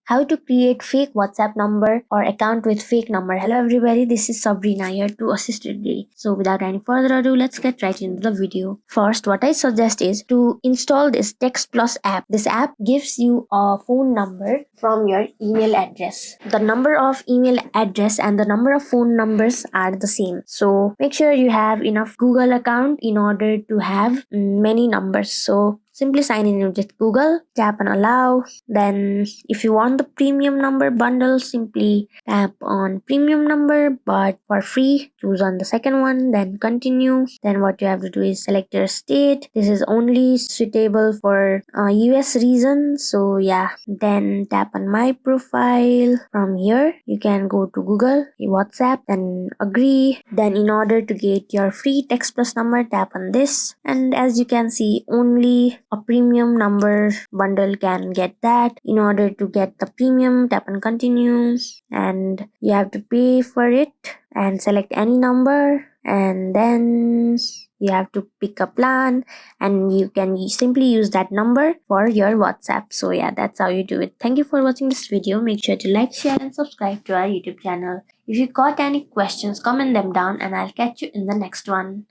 how to create fake WhatsApp number or account with fake number. Hello everybody, this is Sabrina here to assist you today. So without any further ado, let's get right into the video. First, what I suggest is to install this Text Plus app. This app gives you a phone number from your email address. The number of email address and the number of phone numbers are the same. So make sure you have enough Google account in order to have many numbers. So simply sign in with Google, tap on allow. Then if you want the premium number bundle, simply tap on premium number, but for free, choose on the second one, then continue. Then what you have to do is select your state. This is only suitable for US region. So yeah, then tap on my profile. From here, you can go to Google, WhatsApp, then agree. Then in order to get your free Text Plus number, tap on this. And as you can see, only a premium number bundle can get that. In order to get the premium, tap on continue, and you have to pay for it and select any number, and then you have to pick a plan, and you can simply use that number for your WhatsApp. So yeah, that's how you do it. Thank you for watching this video. Make sure to like, share and subscribe to our YouTube channel. If you got any questions, comment them down and I'll catch you in the next one.